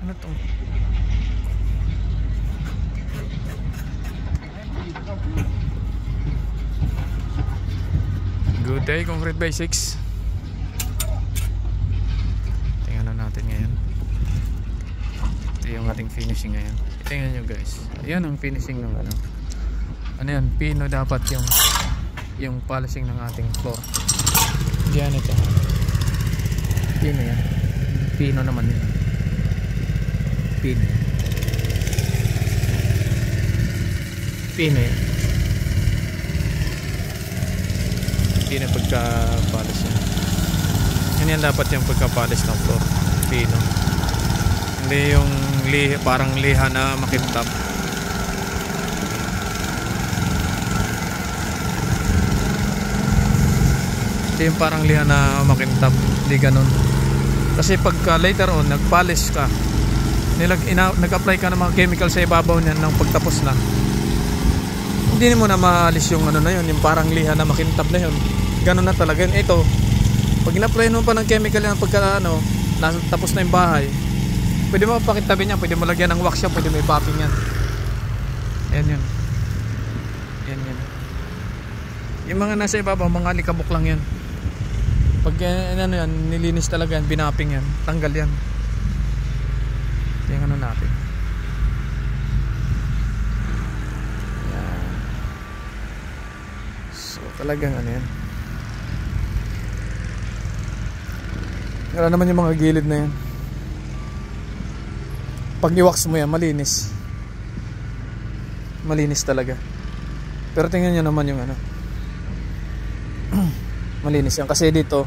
Ano to? Good day, Concrete Basics. Tingnan na natin ngayon. Ito yung ating finishing ngayon. Tingnan nyo guys. Ayan ang finishing ng ano. Ano yan? Pino dapat yung polishing ng ating floor. Yan ito. Pino yan. Pino naman yun. Pino. Pino yan. Pino pagka-polish yan. Yan dapat yung pagka-polish ng floor. Pino. Hindi yung parang liha na makintab. Hindi yung parang liha na makintab. Hindi ganun. Kasi pagka later on nag-polish ka, nag-apply ka ng mga chemical sa ibabaw niyan ng pagtapos na, hindi mo na maalis yung ano na yun, yung parang liha na makintab na yun. Ganun na talaga yun. Ito, pag in-apply mo pa ng chemical yan pagka ano, tapos na yung bahay, pwede mo pakintabin yan, pwede mo lagyan ng wax yan, pwede mo i-popping yan. Ayan yun. Ayan yun. Yung mga nasa ibabaw, mga alikabok lang yan. Pag ano yan, nilinis talaga yan, binapping yan, tanggal yan. Yung ano natin. Yan. So talagang ano yan. Wala naman yung mga gilid na yan. Pag i-wax mo yan, malinis. Malinis talaga. Pero tingnan nyo naman yung ano. Malinis yan. Kasi dito,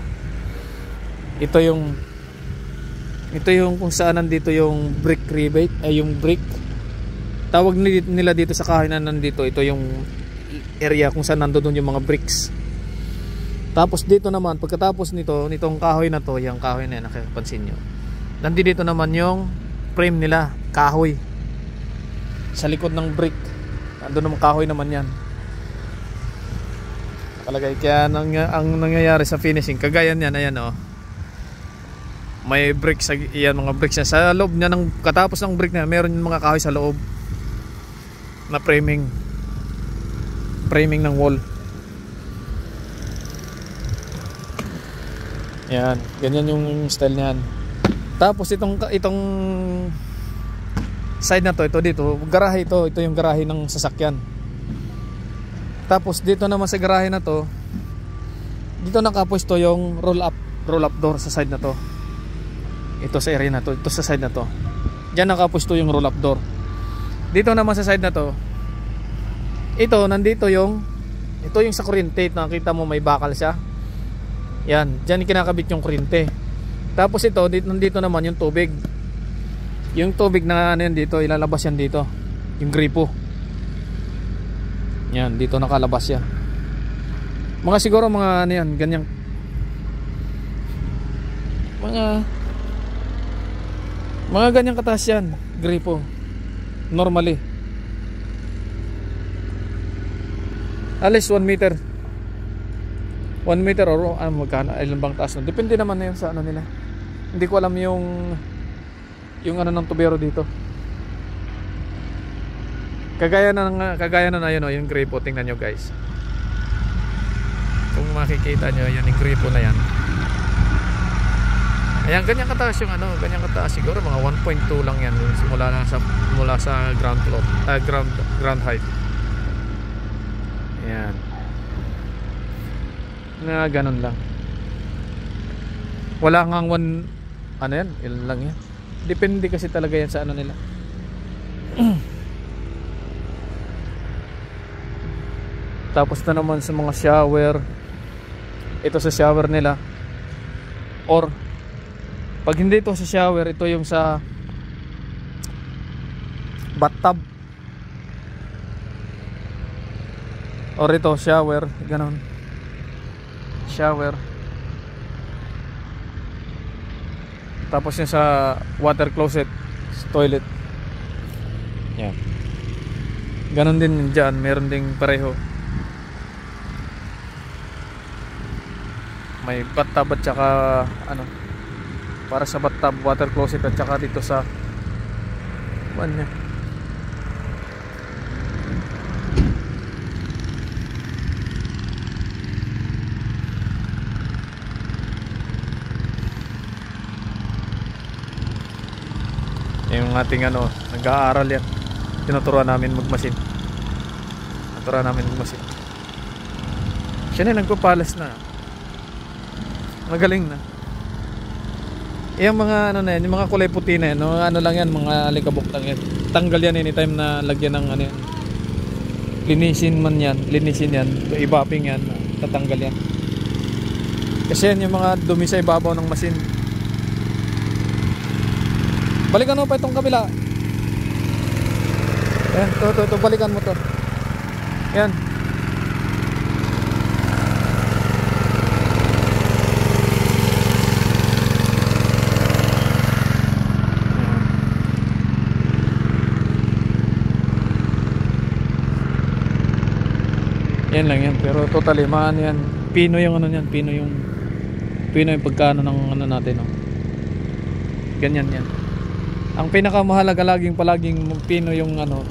ito yung kung saan nandito yung brick rebate, ay yung brick. Tawag nila dito sa kahoy na nandito, ito yung area kung saan nandoon yung mga bricks. Tapos dito naman, pagkatapos nitong kahoy na to, yung kahoy na yan, nakipansin nyo, nandito naman yung frame nila, kahoy sa likod ng brick. Nandun naman kahoy naman yan nakalagay. Kaya ang nangyayari sa finishing, kagaya niyan, ayan oh, may bricks, yan mga bricks niya sa loob niya. Ng katapos ng brick na meron yung mga kahoy sa loob na framing ng wall. Yan, ganyan yung style niyan. Tapos itong side na to, ito dito, garahe ito yung garahe ng sasakyan. Tapos dito naman sa garahe na to, dito nakapwesto yung roll up door sa side na to. Ito sa area na to, ito sa side na to. Diyan nakapwesto yung roll up door. Dito naman sa side na to, ito nandito yung sa kuryente, nakita mo may bakal siya. Yan, diyan kinakabit yung kuryente. Tapos ito, nandito naman yung tubig. Yung tubig na ano yan dito, ilalabas yan dito. Yung gripo. Yan, dito nakalabas yan. Mga siguro mga ano yan, ganyang mga ganyang kataas yan, gripo. Normally. At least 1 meter. 1 meter or magkano, ilan bang taas na. Depende naman na yun sa ano nila. Hindi ko alam yung ano ng tubero dito. Kagaya na yun o, yung gripo. Tingnan nyo guys, kung makikita nyo yan, yung gripo na yan. Ayan, ganyan kataas yung ano, ganyan kataas siguro mga 1.2 lang yan mula sa ground floor, ground height. Ayan, na ganun lang. Wala ngang ano yan, ilan lang yan. Depende kasi talaga yan sa ano nila. Tapos na naman sa mga shower, ito sa shower nila, or pag hindi ito sa shower, ito yung sa bathtub, or ito shower, ganon. Shower. Tapos yung sa water closet, toilet. Yan. Ganon din dyan, meron ding pareho. May bathtub at saka ano, para sa bathtub, water closet, at saka dito sa kuan niya. Yung ating ano, nag-aaral yan. Tinuturuan namin magmasin. Tinuturuan namin magmasin. Siya na nagpapalas na. Magaling na. Yung mga ano na yan, yung mga kulay puti na yan, no? Ano lang yan, mga alikabok lang yan. Tanggal yan anytime na lagyan ng ano yan. Linisin man yan, linisin yan, ibapping yan, tatanggal yan. Kasi yan yung mga dumi sa ibabaw ng masin. Balikan mo pa itong kabila. Ayan, to, balikan mo to. Ayan. Yan lang yan, pero totally maan yan. Pino yung ano yan, pino yung pagkano ng ano natin, no? Ganyan yan. Ang pinakamahalaga palaging pino yung ano,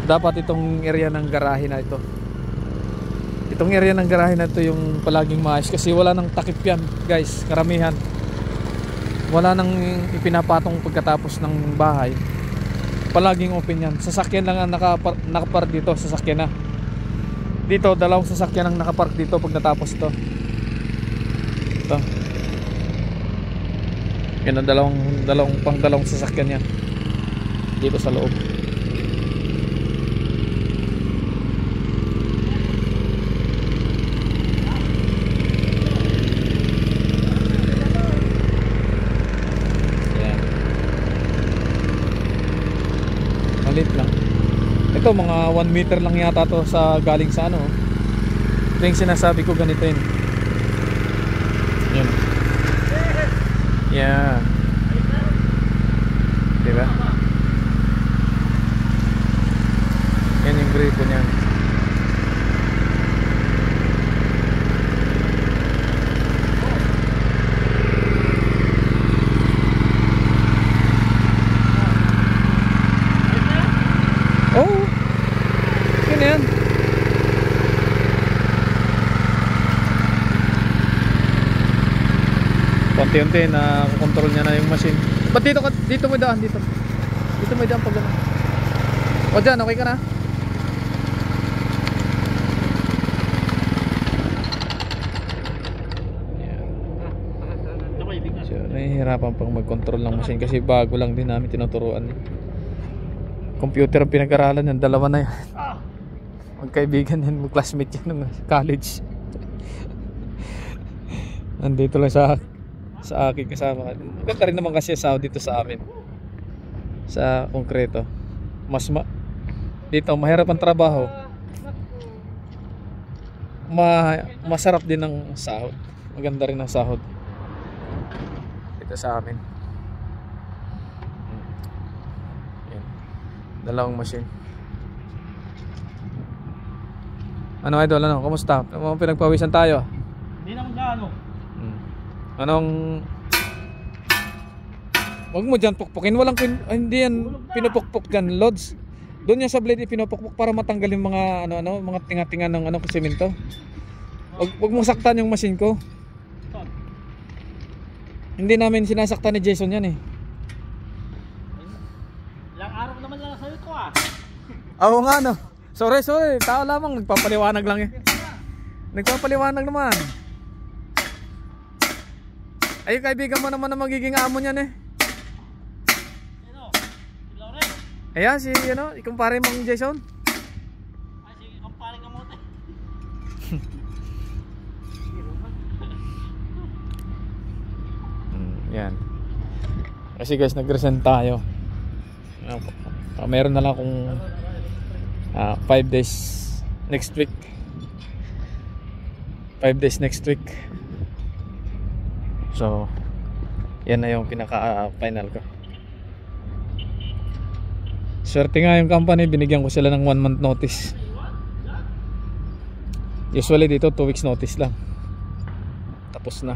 dapat itong area ng garahe na ito. Itong area ng garahe na ito yung palaging maayos kasi wala nang takip yan, guys, karamihan. Wala nang ipinapatong pagkatapos ng bahay. Palaging open yan. Sasakyan lang ang nakapark dito, sasakyan na. Dito, dalawang sasakyan ang nakapark dito pag natapos ito. Ito. Yan ang dalawang sasakyan yan dito sa loob. Yan. Malit lang. Ito mga 1 meter lang yata to sa galing sa ano. Ito yung sinasabi ko, ganito yun. Yan. Yeah. Diba? Yan yung gripo niyan. Oh, yun yan. Unti-unti na control niya na yung machine. Ba't dito mo daan dito? Dito mo daan pag gano'n. O dyan, okay ka na? So, nahihirapan pang mag-control ng machine kasi bago lang din namin tinuturuan. Computer ang pinag-aralan yan, dalawa na yan. Magkaibigan yan, mag-classmate yan ng college. Nandito lang sa akin kasama. Maganda rin naman kasi sahod dito sa amin sa konkreto. Dito mahirap ang trabaho, masarap din ang sahod. Maganda rin ang sahod dito sa amin. Yan. Dalawang machine. Ano idol, ano? Kumusta? Pinagpawisan tayo? Hindi naman gaano. Anong wag mo dyan pukpukin, hindi yan pinupukpuk dyan, loads. Doon yan sa blade pinupukpuk para matanggal yung mga mga tinga-tinga ng semento. Wag mong saktan yung machine ko. Hindi namin sinasaktan ni Jason yan eh. Ilang araw naman lang sa'yo ito ah. Oo nga no. Sorry, tao lamang, nagpapaliwanag lang eh. Nagpapaliwanag naman. Ay, kaibigan mo naman na magiging amo niyan eh. Sino? Si Loren? Ayan, ikumpare mong Jason. Ay, sige, kumpare ka mo. Yan. Kasi guys, nag-resent tayo. Meron na lang akong 5 days next week. 5 days next week. So, yan na yung pinaka-final ko. Swerte nga yung company, binigyan ko sila ng 1 month notice. Usually dito 2 weeks notice lang. Tapos na.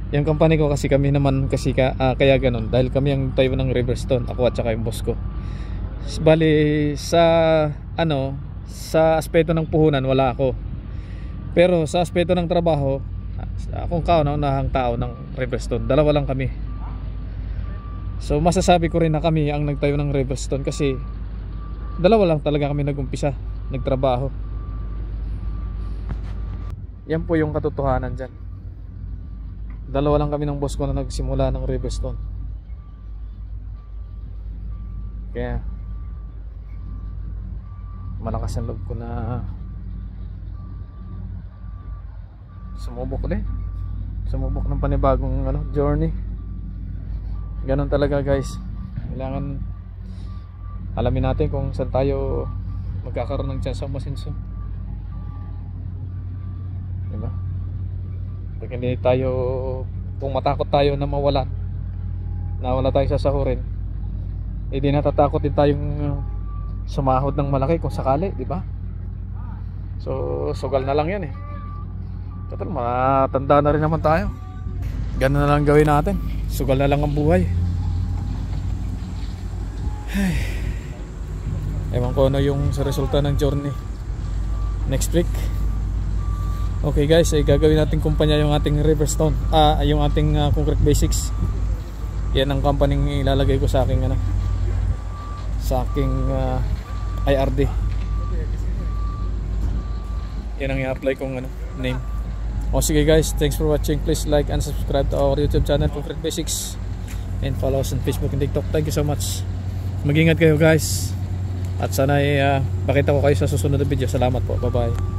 Yung company ko kasi kami naman kasi kaya ganun dahil kami ang tayo ng Riverstone, ako at saka yung boss ko. Bali sa sa aspeto ng puhunan wala ako. Pero sa aspeto ng trabaho, akong kauna-unahang tao ng Riverstone. Dalawa lang kami. So masasabi ko rin na kami ang nagtayo ng Riverstone kasi dalawa lang talaga kami nagumpisa, nagtrabaho. Yan po yung katotohanan dyan. Dalawa lang kami ng boss ko na nagsimula ng Riverstone. Kaya malakas ang loob ko na sumubok ng panibagong journey. Ganon talaga guys. Kailangan alamin natin kung saan tayo magkakaroon ng chance sa masinso. Diba? Pag hindi tayo, kung matakot tayo na nawala tayo sa sahurin, hindi natatakot din tayong sumahod ng malaki kung sakali, di ba? So sugal na lang yan eh. Total matanda na rin naman tayo. Ganun na lang gawin natin. Sugal na lang ang buhay. Ewan ko ano yung sa resulta ng journey next week. Okay guys, ay gagawin natin kumpanya yung ating Riverstone, yung ating Concrete Basics. Yan ang company ilalagay ko sa aking sa aking IRD. Yan ang i-apply kong name. O sige guys, thanks for watching. Please like and subscribe to our YouTube channel Concrete Basics, and follow us on Facebook and TikTok. Thank you so much. Mag-ingat kayo guys, at sana makita ko kayo sa susunod na video. Salamat po, bye bye.